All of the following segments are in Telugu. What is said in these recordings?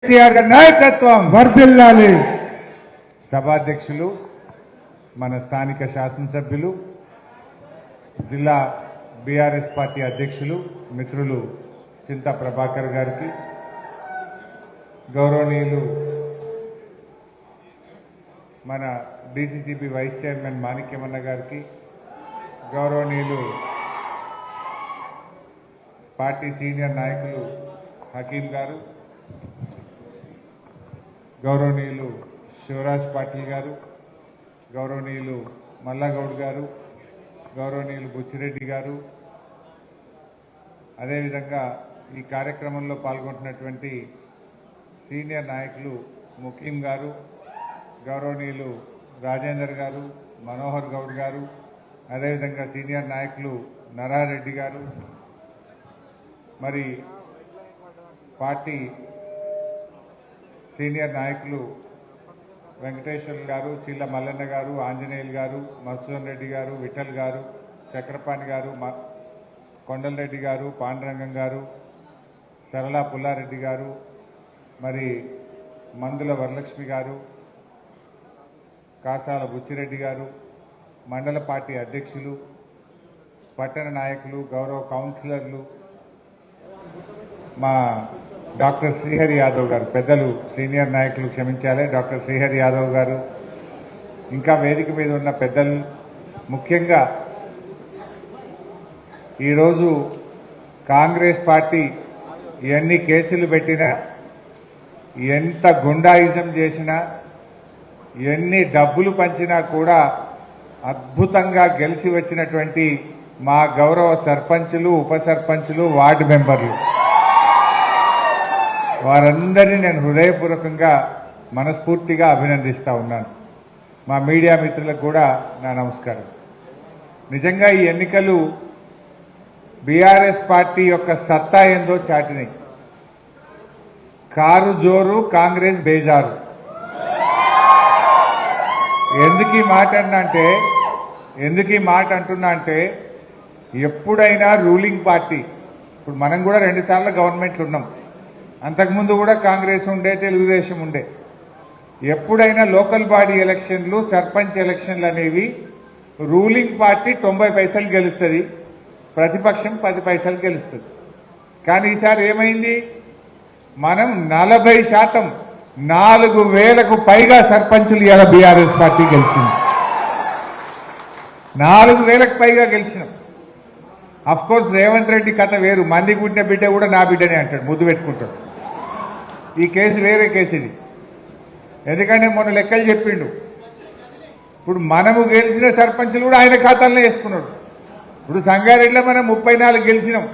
కేసీఆర్ నాయకత్వం వర్ధిల్లాలి. సభాధ్యక్షులు, మన స్థానిక శాసనసభ్యులు, జిల్లా బీఆర్ఎస్ పార్టీ అధ్యక్షులు మిత్రులు చింతా ప్రభాకర్ గారికి, గౌరవనీయులు మన డీసీసీబీ వైస్ చైర్మన్ మాణిక్యమన్న గారికి, గౌరవనీయులు పార్టీ సీనియర్ నాయకులు హకీం గారు, గౌరవనీయులు శివరాజ్ పాటిల్ గారు, గౌరవనీయులు మల్లాగౌడ్ గారు, గౌరవనీయులు బుచ్చిరెడ్డి గారు, అదేవిధంగా ఈ కార్యక్రమంలో పాల్గొంటున్నటువంటి సీనియర్ నాయకులు ముఖీం గారు, గౌరవనీయులు రాజేందర్ గారు, మనోహర్ గౌడ్ గారు, అదేవిధంగా సీనియర్ నాయకులు నరారెడ్డి గారు, మరి పార్టీ సీనియర్ నాయకులు వెంకటేశ్వర్లు గారు, చిల్ల మల్లన్న గారు, ఆంజనేయులు గారు, మధుసూదన్ రెడ్డి గారు, విఠల్ గారు, చక్రపాణి గారు, కొండలరెడ్డి గారు, పాండురంగం గారు, సరళ పుల్లారెడ్డి గారు, మరి మందుల వరలక్ష్మి గారు, కాసాల బుచ్చిరెడ్డి గారు, మండల పార్టీ అధ్యక్షులు, పట్టణ నాయకులు, గౌరవ కౌన్సిలర్లు, మా డాక్టర్ శ్రీహరి యాదవ్ గారు, పెద్దలు సీనియర్ నాయకులు క్షమించాలి, డాక్టర్ శ్రీహరి యాదవ్ గారు, ఇంకా వేదిక మీద ఉన్న పెద్దలు, ముఖ్యంగా ఈరోజు కాంగ్రెస్ పార్టీ ఎన్ని కేసులు పెట్టినా, ఎంత గుండాయిజం చేసినా, ఎన్ని డబ్బులు పంచినా కూడా అద్భుతంగా గెలిచి వచ్చినటువంటి మా గౌరవ సర్పంచులు, ఉప సర్పంచులు, వార్డు మెంబర్లు, వారందరినీ నేను హృదయపూర్వకంగా మనస్ఫూర్తిగా అభినందిస్తా ఉన్నాను. మా మీడియా మిత్రులకు కూడా నా నమస్కారం. నిజంగా ఈ ఎన్నికలు బీఆర్ఎస్ పార్టీ యొక్క సత్తా ఏందో చాటినాయి. కారు జోరు, కాంగ్రెస్ బేజారు. ఎందుకు ఈ మాట అంటున్నా అంటే ఎప్పుడైనా రూలింగ్ పార్టీ, ఇప్పుడు మనం కూడా 2 సార్లు గవర్నమెంట్లు ఉన్నాం, అంతకుముందు కూడా కాంగ్రెస్ ఉండే, తెలుగుదేశం ఉండే. ఎప్పుడైనా లోకల్ బాడీ ఎలక్షన్లు, సర్పంచ్ ఎలక్షన్లు అనేవి రూలింగ్ పార్టీ 90 పైసలు గెలుస్తుంది, ప్రతిపక్షం 10 పైసలు గెలుస్తుంది. కానీ ఈసారి ఏమైంది, మనం 40%, 4,000కు పైగా సర్పంచులు ఇవాళ బీఆర్ఎస్ పార్టీ గెలిచింది. 4,000కు పైగా గెలిచినాం. అఫ్ కోర్స్ రేవంత్ రెడ్డి కథ వేరు, మంది పుట్టిన బిడ్డ కూడా నా బిడ్డనే అంటాడు, ముద్దు పెట్టుకుంటాడు. ఈ కేసు వేరే కేసు ఇది. ఎందుకంటే మొన్న లెక్కలు చెప్పిండు. ఇప్పుడు మనము గెలిచిన సర్పంచులు కూడా ఆయన ఖాతాల్లో వేసుకున్నాడు. ఇప్పుడు సంగారెడ్డిలో మనం 34 గెలిచినాం,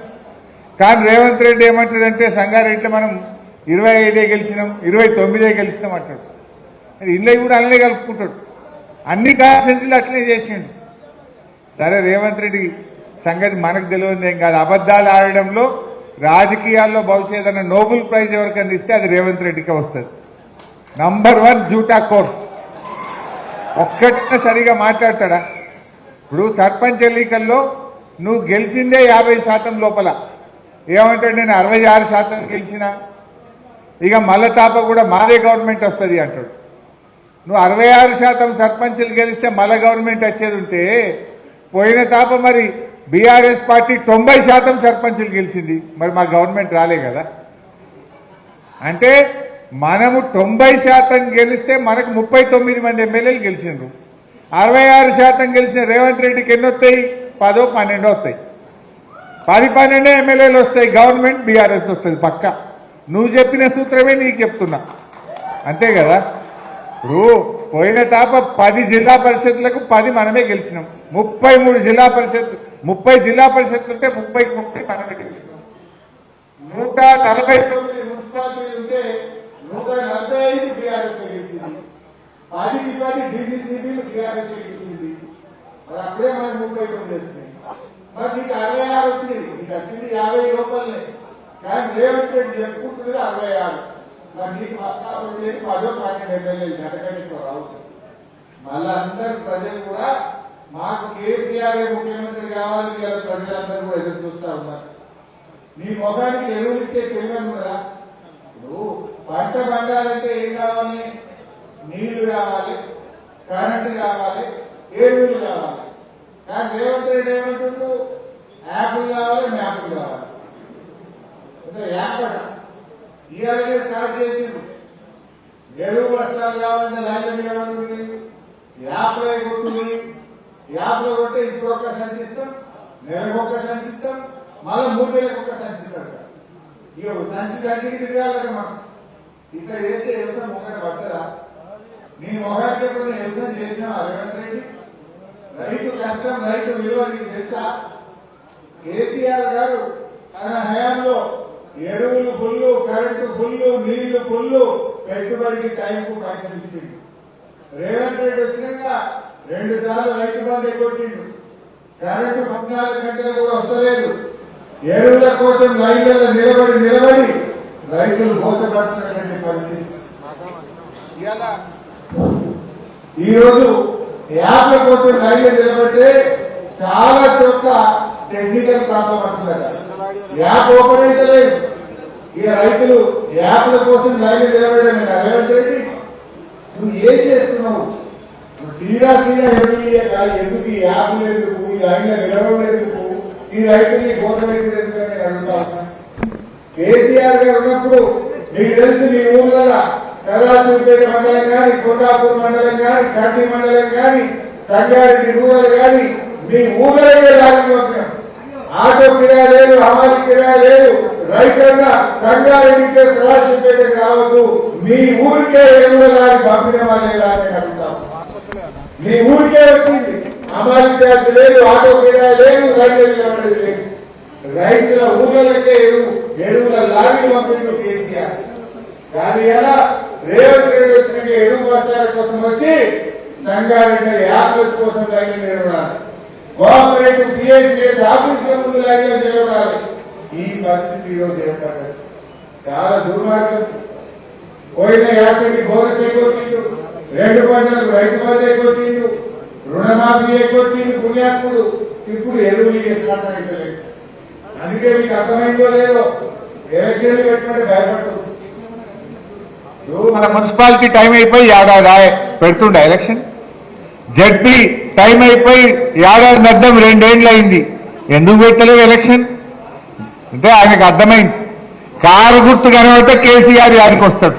కానీ రేవంత్ రెడ్డి ఏమంటాడంటే సంగారెడ్డిలో మనం 25 గెలిచినాం, 29 గెలిచినాం అంటాడు. ఇళ్ళే కూడా అల్లే కలుపుకుంటాడు. అన్ని కాన్స్టిట్యూన్సీలు అట్లనే చేసిండు. సరే, రేవంత్ రెడ్డి సంగతి మనకు తెలియదు ఏం కాదు. అబద్దాలు ఆడడంలో రాజకీయాల్లో భవిష్యత్ అన్న నోబెల్ ప్రైజ్ ఎవరికైనా ఇస్తే అది రేవంత్ రెడ్డికే వస్తుంది. నంబర్ 1 జూటా కోర్. ఒక్కటే సరిగా మాట్లాడతాడా? ఇప్పుడు సర్పంచ్ ఎన్నికల్లో నువ్వు గెలిచిందే 50% లోపల, ఏమంటాడు, నేను 66% గెలిచినా, ఇక మళ్ళా తాప కూడా మాదే గవర్నమెంట్ వస్తుంది అంటాడు. నువ్వు 66% సర్పంచులు గెలిస్తే మళ్ళా గవర్నమెంట్ వచ్చేది ఉంటే, పోయిన తాప మరి బీఆర్ఎస్ పార్టీ 90% సర్పంచులు గెలిచింది, మరి మా గవర్నమెంట్ రాలే కదా. అంటే మనము 90% గెలిస్తే మనకు 39 మంది ఎమ్మెల్యేలు గెలిచిండ్రు. 66% గెలిచిన రేవంత్ రెడ్డికి ఎన్ని వస్తాయి? 10, 12 వస్తాయి. 10, 12 ఎమ్మెల్యేలు వస్తాయి. గవర్నమెంట్ బీఆర్ఎస్ వస్తుంది పక్క. నువ్వు చెప్పిన సూత్రమే నీకు చెప్తున్నా, అంతే కదా. ఇప్పుడు పోయిన తాప 10 జిల్లా పరిషత్లకు 10 మనమే గెలిచినాం. 33 జిల్లా పరిషత్, 30 జిల్లా పరిషత్లు ఉంటే 30కి 30 మనమే గెలిచినాం. 149 మున్సిపాలిటీలు ఉంటే 145 బీఆర్ఎస్ గెలిచింది. 10కి 10 డీసీసీబీలు బీఆర్ఎస్ గెలిచింది. మరి అప్పుడే మనకు 39 వచ్చినాయి. మరి నీకు 66 వచ్చింది, నీకు వచ్చింది 50 లోపలనే. కానీ రేవంత్ రెడ్డి చెప్పుకుంటున్నది 66. మరి నీకు 10, 12 ఎమ్మెల్యేలు అంతకంటే ఎక్కువ రావు. మళ్ళీ అందరు ప్రజలు కూడా మాకు కేసీఆర్ ముఖ్యమంత్రి కావాలి, ప్రజలందరూ కూడా ఎదురు చూస్తా ఉన్నారు. నీ ముఖానికి ఎరువులు ఇచ్చే తెలియదు కదా. ఇప్పుడు పంట పండాలంటే ఏం కావాలి? నీళ్లు కావాలి, కరెంటు కావాలి, ఎరువులు కావాలి. కానీ రేవంత్ రెడ్డి ఏమంటుండ్రు? యాప్లు కావాలి, మ్యాప్లు కావాలి. యాప్ ఇవాళ స్టార్ట్ చేసిండ్రు. ఎరువు బస్తాలు కావాలంటే లైన్ నిలబడి యాప్లో కొట్టుకుని యాప్లో కొట్టే ఇప్పుడు ఒక్క సంచిస్తాం, నెలకు ఒక్క సంచిస్తాం, మళ్ళీ 3 నెలలకు ఒక్క సంచిస్తాం. ఇక సంచికి తిరగాలి. మనం ఇట్లా చేస్తే వ్యవసాయం ఒకటి పట్టదా? నేను ఒకటి వ్యవసాయం చేసినా రేవంత్ రెడ్డి? రైతు కష్టం, రైతు విలువ నీకు తెలుసా? కేసీఆర్ గారు తన హయాంలో ఎరువులు ఫుల్లు, కరెంటు ఫుల్లు, నీళ్లు ఫుల్లు, పెట్టుబడికి టైంకు పైసలు ఇచ్చిండు. రేవంత్ రెడ్డి వచ్చినాక 2 సార్లు రైతు బంధు ఎగ్గొట్టిండు. కరెంటు 14 గంటలు కూడా వస్తలేదు. ఎరువుల కోసం లైన్లలో నిలబడి రైతులు మోసపడుతున్నటువంటి పరిస్థితి. ఈరోజు యాప్ల కోసం లైన్లో నిలబడితే చాలా చోట్ల టెక్నికల్ ప్రాబ్లం అంటున్నారు. యాప్ ఓపెన్ అయితే లేదు. ఇక రైతులు యాప్ల కోసం లైన్లో నిలబడ్డాను. రేవంత్ రెడ్డి నువ్వు ఏం చేస్తున్నావు? సీదా ఎరువులు ఎందుకు? ఈ యాప్లు ఎందుకు? ఈ లైన్లో నిలబడేందుకు? ఈ రైతుని కోసం ఎందుకని అడుగుతా ఉన్నా. కేసీఆర్ గారు ఉన్నప్పుడు మీకు తెలుసు, మీ ఊర్లలో సదాశివపేట మండలం కానీ, కొండాపూర్ మండలం కానీ, కర్ణి మండలం కానీ, సంగారెడ్డి రూరల్ కానీ మీ ఊళ్ళకే లారీ పంపినాం. ఆటో కిరాయి లేదు, హమాలి కిరాయి లేదు. రైతున్నా సంగారెడ్డికే సదాశివపేటకి రావద్దు, మీ ఊరికే ఎరువుల లారీ పంపినమా లేదా అని అడుగుతాం. మీ ఊరికే వచ్చింది. హమాలి కిరాయి లేదు, ఆటో కిరాయి లేదు, రైతులు నిలబడేది లేదు. రైతుల ఊళ్ళకే ఎరువుల లారీ పంపిండు కేసీఆర్. కానీ ఎలా రేవంత్ రెడ్డి వచ్చిన ఎరువు బస్తాల కోసం వచ్చి సంగారెడ్డి యాప్లెస్ కోసం లైన్లు నిలబడాలి. కోఆపరేటివ్ పిహెచ్ఎస్ ఆఫీసుల ముందు లైన్లో నిలబడాలి. ఈ పరిస్థితి ఈరోజు ఏర్పడ్డది. చాలా దుర్మార్గం. పోయిన యాత్రకి బోనస్ ఎగ్గొట్టిండు, 2 పంటలకు రైతు బంధు ఎగ్గొట్టిండు, రుణమాఫీ ఎగ్గొట్టిండు పుణ్యాత్ముడు. ఇప్పుడు ఎరువులు స్టార్ట్ అయిపోలేదు. అందుకే మీకు అర్థమైందో లేదో, ఎలక్షన్లు పెట్టుకుంటే భయపడదు. మన మున్సిపాలిటీ టైం అయిపోయి ఏడాది పెడుతుండే ఎలక్షన్. జడ్పీ టైం అయిపోయి ఏడాది అర్థం 2 ఏళ్ళు అయింది. ఎందుకు పెట్టలేవు ఎలక్షన్ అంటే ఆయనకు అర్థమైంది. కారు గుర్తు కనబడితే కేసీఆర్ యాడికి వస్తాడు.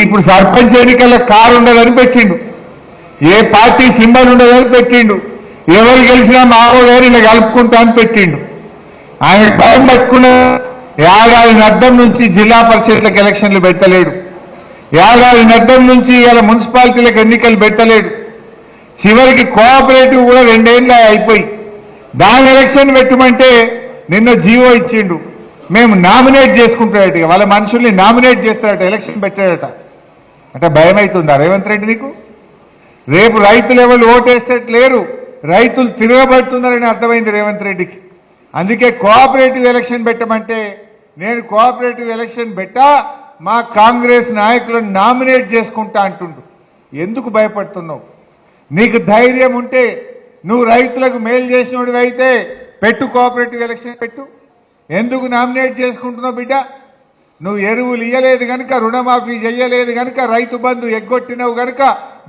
ఇప్పుడు సర్పంచ్ ఎన్నికల్లో కారు ఉండదని పెట్టిండు, ఏ పార్టీ సింబల్ ఉండదని పెట్టిండు, ఎవరు గెలిచినా మావోగారు ఇలా కలుపుకుంటా అని పెట్టిండు. ఆయన భయం పట్టుకున్న ఏడాది అర్థం నుంచి జిల్లా పరిషత్లకు ఎలక్షన్లు పెట్టలేడు. ఏడాది అర్థం నుంచి ఇలా మున్సిపాలిటీలకు ఎన్నికలు పెట్టలేడు. చివరికి కోఆపరేటివ్ కూడా 2 ఏళ్ళు అయిపోయి దాని ఎలక్షన్ పెట్టమంటే నిన్న జీవో ఇచ్చిండు. మేము నామినేట్ చేసుకుంటాడట, వాళ్ళ మనుషుల్ని నామినేట్ చేస్తాడట, ఎలక్షన్ పెట్టాడట. అంటే భయం అవుతుందా రేవంత్ రెడ్డి నీకు? రేపు రైతులు ఎవరు ఓటేసేటట్టు లేరు, రైతులు తిరగబడుతున్నారని అర్థమైంది రేవంత్ రెడ్డికి. అందుకే కోఆపరేటివ్ ఎలక్షన్ పెట్టమంటే నేను కోఆపరేటివ్ ఎలక్షన్ పెట్టా, మా కాంగ్రెస్ నాయకులను నామినేట్ చేసుకుంటా అంటుండు. ఎందుకు భయపడుతున్నావు? నీకు ధైర్యం ఉంటే నువ్వు రైతులకు మేలు చేసినోడివి అయితే పెట్టు, కోఆపరేటివ్ ఎలక్షన్ పెట్టు. ఎందుకు నామినేట్ చేసుకుంటున్నావు బిడ్డ? నువ్వు ఎరువులు ఇయ్యలేదు కనుక, రుణమాఫీ చెయ్యలేదు కనుక, రైతు బంధు ఎగ్గొట్టినవు కనుక,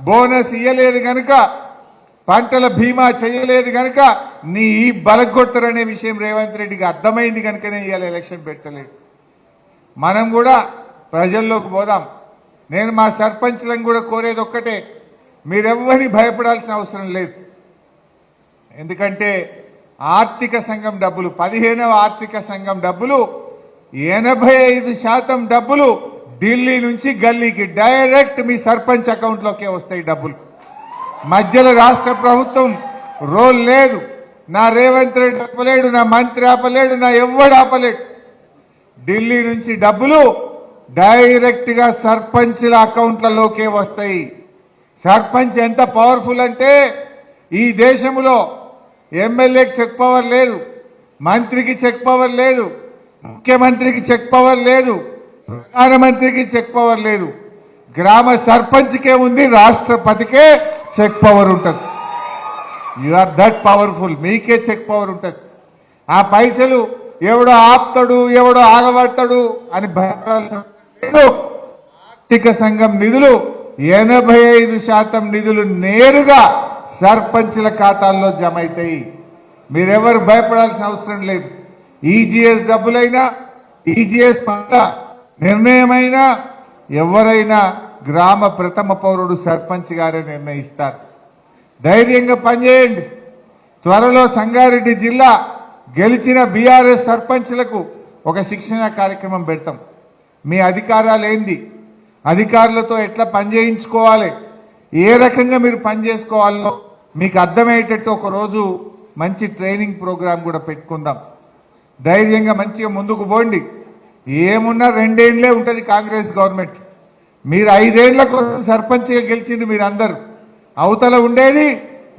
బోనస్ ఇయ్యలేదు కనుక, పంటల బీమా చేయలేదు కనుక నీ ఈ బలగొట్టరనే విషయం రేవంత్ రెడ్డికి అర్థమైంది కనుకనే ఇవాళ ఎలక్షన్ పెట్టలేదు. మనం కూడా ప్రజల్లోకి పోదాం. నేను మా సర్పంచ్లను కూడా కోరేది ఒక్కటే, మీరెవ్వరిని భయపడాల్సిన అవసరం లేదు. ఎందుకంటే ఆర్థిక సంఘం డబ్బులు, 15వ ఆర్థిక సంఘం డబ్బులు 85% డబ్బులు ఢిల్లీ నుంచి గల్లీకి డైరెక్ట్ మీ సర్పంచ్ అకౌంట్లోకే వస్తాయి డబ్బులు. మధ్యలో రాష్ట్ర ప్రభుత్వం రోల్ లేదు. నా రేవంత్ రెడ్డి ఆపలేడు, నా మంత్రి ఆపలేడు, నా ఎవ్వడు ఆపలేడు. ఢిల్లీ నుంచి డబ్బులు డైరెక్ట్ గా సర్పంచ్ల అకౌంట్లలోకే వస్తాయి. సర్పంచ్ ఎంత పవర్ఫుల్ అంటే ఈ దేశంలో ఎమ్మెల్యేకి చెక్ పవర్ లేదు, మంత్రికి చెక్ పవర్ లేదు, ముఖ్యమంత్రికి చెక్ పవర్ లేదు, ప్రధానమంత్రికి చెక్ పవర్ లేదు. గ్రామ సర్పంచ్కే ఉంది, రాష్ట్రపతికే చెక్ పవర్ ఉంటుంది. You are that powerful. మీకే చెక్ పవర్ ఉంటుంది. ఆ పైసలు ఎవడో ఆపుతాడు, ఎవడో ఆగబడతాడు అని భయపడాల్సిన ఆర్థిక సంఘం నిధులు 85% నిధులు నేరుగా సర్పంచుల ఖాతాల్లో జమ అవుతాయి. మీరెవరు భయపడాల్సిన అవసరం లేదు. ఈజీఎస్ డబ్బులైనా ఈజీఎస్ పట్ల నిర్ణయమైనా ఎవరైనా గ్రామ ప్రథమ పౌరుడు సర్పంచ్ గారే నిర్ణయిస్తారు. ధైర్యంగా పనిచేయండి. త్వరలో సంగారెడ్డి జిల్లా గెలిచిన బీఆర్ఎస్ సర్పంచ్లకు ఒక శిక్షణ కార్యక్రమం పెడతాం. మీ అధికారాలు ఏంది, అధికారులతో ఎట్లా పనిచేయించుకోవాలి, ఏ రకంగా మీరు పనిచేసుకోవాలో మీకు అర్థమయ్యేటట్టు ఒకరోజు మంచి ట్రైనింగ్ ప్రోగ్రాం కూడా పెట్టుకుందాం. ధైర్యంగా మంచిగా ముందుకు పోండి. ఏమున్నా 2 ఏళ్లే ఉంటుంది కాంగ్రెస్ గవర్నమెంట్. మీరు 5 ఏళ్ల కోసం సర్పంచ్గా గెలిచింది మీరందరూ. అవతల ఉండేది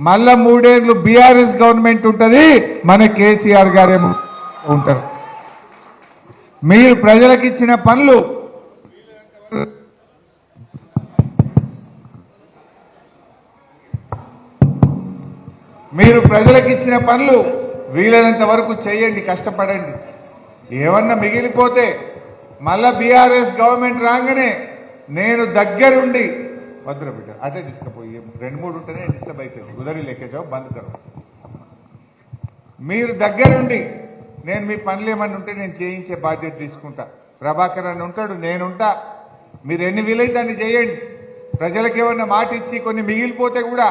మళ్ళా 3 ఏళ్లు బీఆర్ఎస్ గవర్నమెంట్ ఉంటుంది, మన కేసీఆర్ గారేమో ఉంటారు. మీరు ప్రజలకు ఇచ్చిన పనులు వీలైనంత వరకు చేయండి, కష్టపడండి. ఏమన్నా మిగిలిపోతే మళ్ళా బీఆర్ఎస్ గవర్నమెంట్ రాగానే నేను దగ్గరుండి వద్దురా బిడ్డ అదే తీసుకుపోయి 2-3 ఉంటేనే డిస్టర్బ్ అవుతుంది. ఉదరి లేకే జాబ్ బంద్ కరు. మీరు దగ్గరుండి నేను మీ పనులు ఏమన్నా ఉంటే నేను చేయించే బాధ్యత తీసుకుంటా. ప్రభాకర్ అని ఉంటాడు, నేనుంటా. మీరు ఎన్ని వీలైతే అన్ని చేయండి. ప్రజలకు ఏమన్నా మాట ఇచ్చి కొన్ని మిగిలిపోతే కూడా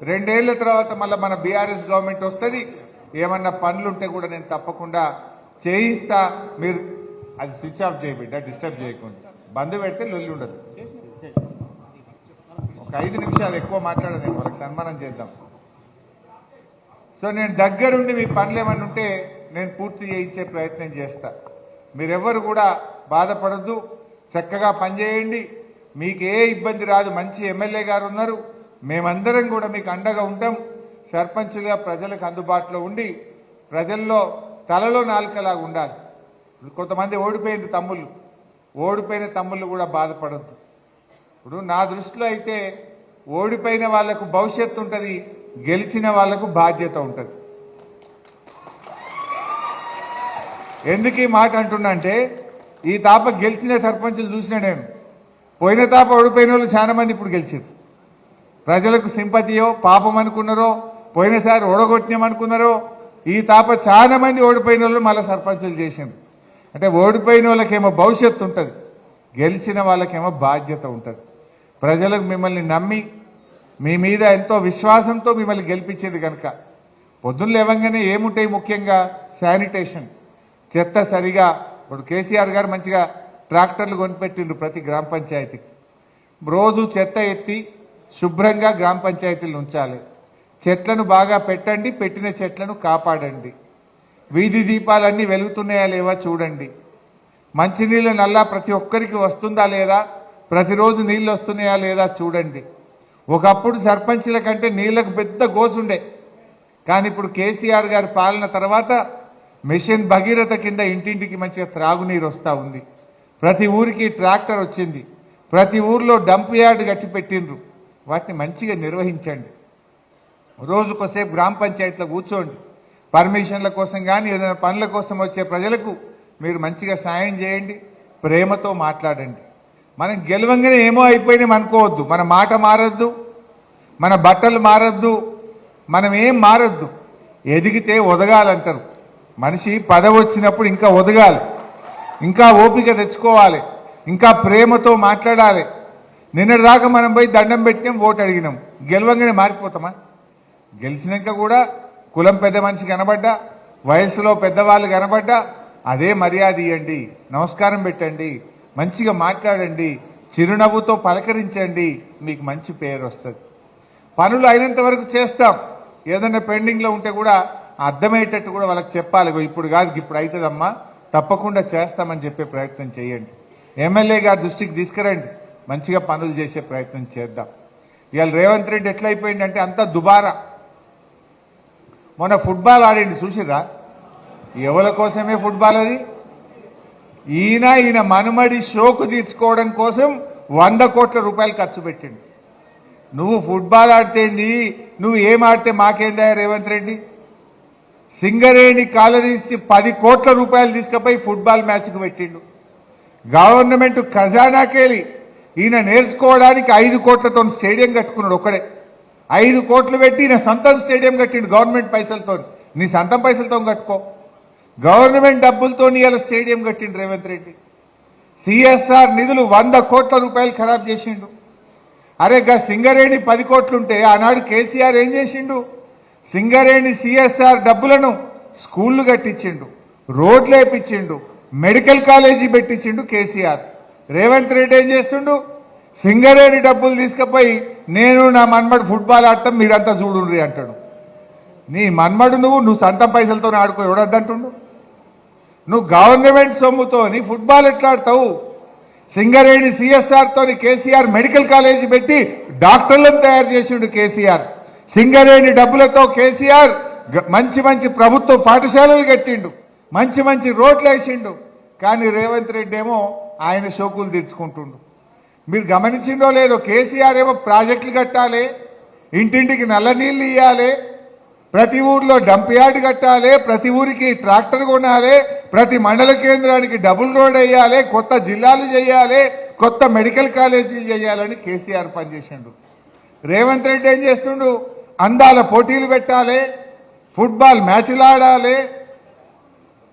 2 ఏళ్ల తర్వాత మళ్ళీ మన బీఆర్ఎస్ గవర్నమెంట్ వస్తుంది. ఏమన్నా పనులు ఉంటే కూడా నేను తప్పకుండా చేయిస్తా. మీరు అది స్విచ్ ఆఫ్ చేయబిడ్డ, డిస్టర్బ్ చేయకుండా. బంద్ పెడితే లొల్లి ఉండదు. ఒక 5 నిమిషాలు ఎక్కువ మాట్లాడదు, వాళ్ళకి సన్మానం చేద్దాం. సో నేను దగ్గరుండి మీ పనులు ఏమన్నా ఉంటే నేను పూర్తి చేయించే ప్రయత్నం చేస్తా. మీరెవ్వరు కూడా బాధపడద్దు, చక్కగా పనిచేయండి. మీకు ఏ ఇబ్బంది రాదు. మంచి ఎమ్మెల్యే గారు ఉన్నారు. మేమందరం కూడా మీకు అండగా ఉంటాం. సర్పంచులుగా ప్రజలకు అందుబాటులో ఉండి ప్రజల్లో తలలో నాలుకలాగా ఉండాలి. కొంతమంది ఓడిపోయిన తమ్ముళ్ళు కూడా బాధపడద్దు. ఇప్పుడు నా దృష్టిలో అయితే ఓడిపోయిన వాళ్లకు భవిష్యత్తు ఉంటుంది, గెలిచిన వాళ్లకు బాధ్యత ఉంటుంది. ఎందుకు ఈ మాట అంటున్నా అంటే ఈ తాప గెలిచిన సర్పంచులు చూసినా నేను. పోయిన తాప ఓడిపోయిన వాళ్ళు చాలా మంది ఇప్పుడు గెలిచారు. ప్రజలకు సింపతియో పాపం అనుకున్నారో, పోయినసారి ఓడగొట్టినామనుకున్నారో, ఈ తాప చాలా మంది ఓడిపోయిన వాళ్ళు మళ్ళీ సర్పంచులు చేసింది. అంటే ఓడిపోయిన వాళ్ళకేమో భవిష్యత్తు ఉంటుంది, గెలిచిన వాళ్ళకేమో బాధ్యత ఉంటుంది. ప్రజలకు మిమ్మల్ని నమ్మి మీ మీద ఎంతో విశ్వాసంతో మిమ్మల్ని గెలిపించేది కనుక పొద్దున్న లేవంగానే ఏముంటాయి, ముఖ్యంగా శానిటేషన్, చెత్త సరిగా. ఇప్పుడు కేసీఆర్ గారు మంచిగా ట్రాక్టర్లు కొనిపెట్టిండ్రు ప్రతి గ్రామ పంచాయతీకి. రోజు చెత్త ఎత్తి శుభ్రంగా గ్రామ పంచాయతీలు ఉంచాలి. చెట్లను బాగా పెట్టండి, పెట్టిన చెట్లను కాపాడండి. వీధి దీపాలన్నీ వెలుగుతున్నాయా లేవా చూడండి. మంచినీళ్ళ నల్లా ప్రతి ఒక్కరికి వస్తుందా లేదా, ప్రతిరోజు నీళ్ళు వస్తున్నాయా లేదా చూడండి. ఒకప్పుడు సర్పంచ్ల కంటే నీళ్లకు పెద్ద గోసుండే, కానీ ఇప్పుడు కేసీఆర్ గారి పాలన తర్వాత మిషన్ భగీరథ కింద ఇంటింటికి మంచిగా త్రాగునీరు వస్తూ ఉంది. ప్రతి ఊరికి ట్రాక్టర్ వచ్చింది. ప్రతి ఊర్లో డంప్ యార్డ్ కట్టి పెట్టిండ్రు. వాటిని మంచిగా నిర్వహించండి. రోజుకోసేపు గ్రామ పంచాయతీలో కూర్చోండి. పర్మిషన్ల కోసం కానీ ఏదైనా పనుల కోసం వచ్చే ప్రజలకు మీరు మంచిగా సాయం చేయండి, ప్రేమతో మాట్లాడండి. మనం గెలవంగానే ఏమో అయిపోయినాం అనుకోవద్దు. మన మాట మారద్దు, మన బట్టలు మారద్దు, మనం ఏం మారద్దు. ఎదిగితే ఒదగాలంటారు. మనిషి పదవి వచ్చినప్పుడు ఇంకా ఒదగాలి, ఇంకా ఓపిక తెచ్చుకోవాలి, ఇంకా ప్రేమతో మాట్లాడాలి. నిన్నటిదాకా మనం పోయి దండం పెట్టినాం, ఓటు అడిగినాం, గెలవంగానే మారిపోతామా? గెలిచినాక కూడా కులం పెద్ద మనిషి కనబడ్డా, వయసులో పెద్దవాళ్ళు కనబడ్డా అదే మర్యాద ఇవ్వండి, నమస్కారం పెట్టండి, మంచిగా మాట్లాడండి, చిరునవ్వుతో పలకరించండి. మీకు మంచి పేరు వస్తుంది. పనులు అయినంత వరకు చేస్తాం. ఏదైనా పెండింగ్లో ఉంటే కూడా అర్థమయ్యేటట్టు కూడా వాళ్ళకి చెప్పాలి. ఇప్పుడు కాదు, ఇప్పుడు అవుతుందమ్మా, తప్పకుండా చేస్తామని చెప్పే ప్రయత్నం చేయండి. ఎమ్మెల్యే గారి దృష్టికి తీసుకురండి, మంచిగా పనులు చేసే ప్రయత్నం చేద్దాం. ఇవాళ రేవంత్ రెడ్డి ఎట్లయిపోయిందంటే అంతా దుబారా. మొన్న ఫుట్బాల్ ఆడండి, చూసిరా? ఎవరి కోసమే ఫుట్బాల్ అది? ఈయన మనుమడి షోకు తీర్చుకోవడం కోసం 100 కోట్ల రూపాయలు ఖర్చు పెట్టిండు. నువ్వు ఫుట్బాల్ ఆడితేంది, నువ్వు ఏం ఆడితే మాకేందా రేవంత్ రెడ్డి? సింగరేణి కాలనీసి 10 కోట్ల రూపాయలు తీసుకుపోయి ఫుట్బాల్ మ్యాచ్కు పెట్టిండు. గవర్నమెంట్ ఖజానాకెళ్ళి ఈయన నేర్చుకోవడానికి 5 కోట్లతో స్టేడియం కట్టుకున్నాడు ఒక్కడే. 5 కోట్లు పెట్టి ఈయన సొంతం స్టేడియం కట్టిండు గవర్నమెంట్ పైసలతో. నీ సొంతం పైసలతో కట్టుకో. గవర్నమెంట్ డబ్బులతో ఇలా స్టేడియం కట్టిండు రేవంత్ రెడ్డి. సిఎస్ఆర్ నిధులు 100 కోట్ల రూపాయలు ఖరాబ్ చేసిండు. అరే గా సింగరేణి 10 కోట్లుంటే ఆనాడు కేసీఆర్ ఏం చేసిండు? సింగరేణి సిఎస్ఆర్ డబ్బులను స్కూళ్లు కట్టించిండు, రోడ్లు వేపించిండు, మెడికల్ కాలేజీ పెట్టించిండు కేసీఆర్. రేవంత్ రెడ్డి ఏం చేస్తుండు? సింగరేణి డబ్బులు తీసుకుపోయి నేను నా మన్మడు ఫుట్బాల్ ఆడటం మీరంతా చూడుండ్రి అంటాడు. నీ మన్మడు నువ్వు సొంతం పైసలతో ఆడుకో, ఎవడద్దంటుండు? నువ్వు గవర్నమెంట్ సొమ్ముతోని ఫుట్బాల్ ఎట్లా ఆడతావు? సింగరేణి సిఎస్ఆర్ తోని కేసీఆర్ మెడికల్ కాలేజీ పెట్టి డాక్టర్లను తయారు చేసిండు కేసీఆర్. సింగరేణి డబ్బులతో కేసీఆర్ మంచి మంచి ప్రభుత్వ పాఠశాలలు కట్టిండు, మంచి మంచి రోడ్లు వేసిండు. కానీ రేవంత్ రెడ్డి ఏమో ఆయన షోకులు తీర్చుకుంటుండు. మీరు గమనించిండో లేదో, కేసీఆర్ ఏమో ప్రాజెక్టులు కట్టాలి, ఇంటింటికి నల్ల నీళ్లు ఇవ్వాలి, ప్రతి ఊర్లో డంప్ యార్డ్ కట్టాలి, ప్రతి ఊరికి ట్రాక్టర్ కొనాలి, ప్రతి మండల కేంద్రానికి డబుల్ రోడ్ వేయాలి, కొత్త జిల్లాలు చేయాలి, కొత్త మెడికల్ కాలేజీలు చేయాలని కేసీఆర్ పనిచేసిండు. రేవంత్ రెడ్డి ఏం చేస్తుండు? అందాల పోటీలు పెట్టాలి, ఫుట్బాల్ మ్యాచ్లు ఆడాలి,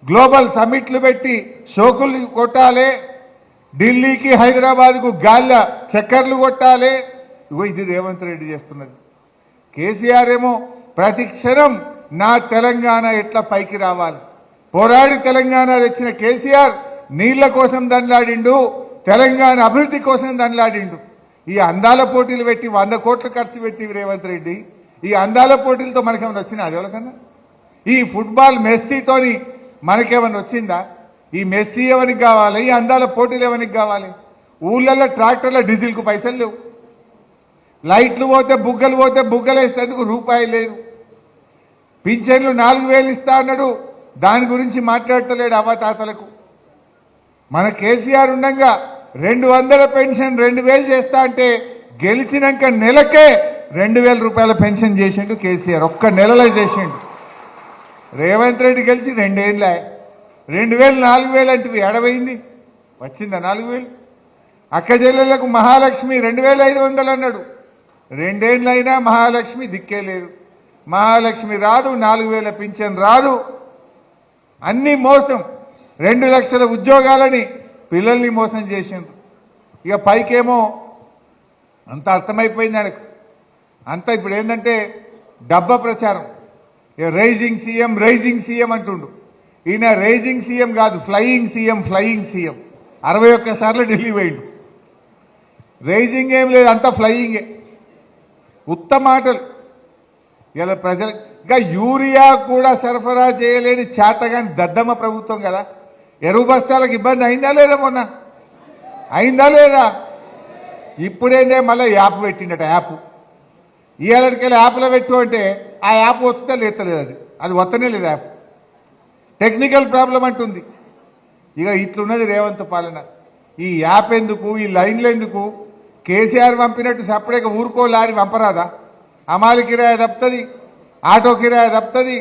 గ్లోబల్ సమ్మిట్లు పెట్టి షోకులు కొట్టాలి, ఢిల్లీకి హైదరాబాద్కు గాల్ల చక్కర్లు కొట్టాలి. ఇది రేవంత్ రెడ్డి చేస్తున్నది. కేసీఆర్ ఏమో ప్రతి క్షణం నా తెలంగాణ ఎట్లా పైకి రావాలి, పోరాడి తెలంగాణ తెచ్చిన కేసీఆర్ నీళ్ల కోసం దండలాడిండు, తెలంగాణ అభివృద్ధి కోసం దండలాడిండు. ఈ అందాల పోటీలు పెట్టి 100 కోట్లు ఖర్చు పెట్టి రేవంత్ రెడ్డి, ఈ అందాల పోటీలతో మనకేమైనా వచ్చినా? అది ఎవరికన్నా? ఈ ఫుట్బాల్ మెస్సీతోని మనకేమైనా వచ్చిందా? ఈ మెస్సీ ఎవరికి కావాలి? ఈ అందాల పోటీలు ఎవరికి కావాలి? ఊళ్ళల్లో ట్రాక్టర్ల డీజిల్కు పైసలు లేవు, లైట్లు పోతే బుగ్గలు వేసేందుకు రూపాయి లేదు, పింఛన్లు 4000 ఇస్తా అన్నాడు, దాని గురించి మాట్లాడతలేడు అవ్వతాతలకు. మన కేసీఆర్ ఉండగా 200 పెన్షన్ 2000 చేస్తా అంటే గెలిచినాక నెలకే 2000 రూపాయల పెన్షన్ చేసిండు కేసీఆర్. ఒక్క నెలలో చేసిండు. రేవంత్ రెడ్డి గెలిచి 2 ఏళ్ళ 2000 4000 అంటే ఎడవైంది, వచ్చిందా 4000? అక్క చెల్లెళ్లకు మహాలక్ష్మి 2500 అన్నాడు. 2 ఏళ్ళైనా మహాలక్ష్మి దిక్కే లేదు. మహాలక్ష్మి రాదు, 4000 పింఛన్ రాదు, అన్ని మోసం. 2 లక్షల ఉద్యోగాలని పిల్లల్ని మోసం చేసిండ్రు. ఇక పైకేమో అంత అర్థమైపోయింది ఆయనకు. అంతా ఇప్పుడు ఏంటంటే డబ్బా ప్రచారం. ఇక రైజింగ్ సీఎం అంటుండు. ఈయన రైజింగ్ సీఎం కాదు, ఫ్లయింగ్ సీఎం. 61 సార్లు ఢిల్లీ పోయిండు. రైజింగ్ ఏం లేదు, అంతా ఫ్లయింగే, ఉత్త మాటలు. ఇలా ప్రజలు ఇంకా యూరియా కూడా సరఫరా చేయలేని చేతగాని దద్దమ్మ ప్రభుత్వం కదా. ఎరువు బస్తాలకు ఇబ్బంది అయిందా లేదా? మొన్న అయిందా లేదా? ఇప్పుడేందే మళ్ళీ యాప్ పెట్టిండట. యాప్ ఇవాళకెళ్ళి యాప్లో పెట్టు అంటే ఆ యాప్ వస్తుందా లేతలేదు, అది వస్తనే లేదు. యాప్ టెక్నికల్ ప్రాబ్లం అంటుంది. ఇక ఇట్లున్నది రేవంత్ పాలన. ఈ యాప్ ఎందుకు, ఈ లైన్లు ఎందుకు? కేసీఆర్ పంపినట్టు సపరేట్గా ఊరుకో లారీ పంపరాదా? అమాలి కిరాయి తప్పుతుంది, ఆటో కిరాయి తప్పుతుంది,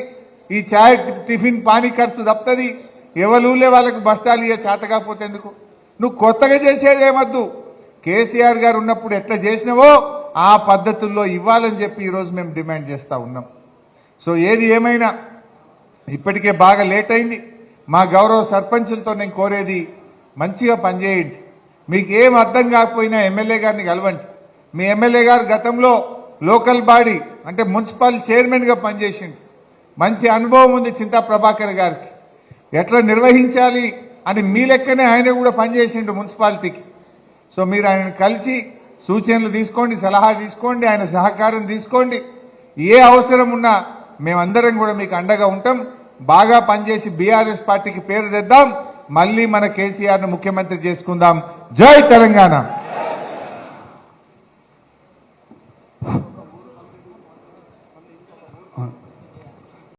ఈ చాయ్ టిఫిన్ పానీ ఖర్చు తప్పుతుంది. ఎవరూలే వాళ్ళకు బస్తాలు ఇయ్య చేత కాకపోతే ఎందుకు? నువ్వు కొత్తగా చేసేది ఏమద్దు. కేసీఆర్ గారు ఉన్నప్పుడు ఎట్లా చేసినావో ఆ పద్ధతుల్లో ఇవ్వాలని చెప్పి ఈరోజు మేము డిమాండ్ చేస్తూ ఉన్నాం. సో ఏది ఏమైనా ఇప్పటికే బాగా లేట్ అయింది. మా గౌరవ సర్పంచులతో నేను కోరేది, మంచిగా పనిచేయండి. మీకు ఏం అర్థం కాకపోయినా ఎమ్మెల్యే గారిని కలవండి. మీ ఎమ్మెల్యే గారు గతంలో లోకల్ బాడీ అంటే మున్సిపల్ చైర్మన్గా పనిచేసిండు. మంచి అనుభవం ఉంది చింతా ప్రభాకర్ గారికి. ఎట్లా నిర్వహించాలి అని మీ లెక్కనే ఆయన కూడా పనిచేసిండు మున్సిపాలిటీకి. సో మీరు ఆయనను కలిసి సూచనలు తీసుకోండి, సలహా తీసుకోండి, ఆయన సహకారం తీసుకోండి. ఏ అవసరం ఉన్నా మేమందరం కూడా మీకు అండగా ఉంటాం. బాగా పనిచేసి బీఆర్ఎస్ పార్టీకి పేరు తెద్దాం. మళ్ళీ మన కేసీఆర్ను ముఖ్యమంత్రి చేసుకుందాం. జై తెలంగాణ.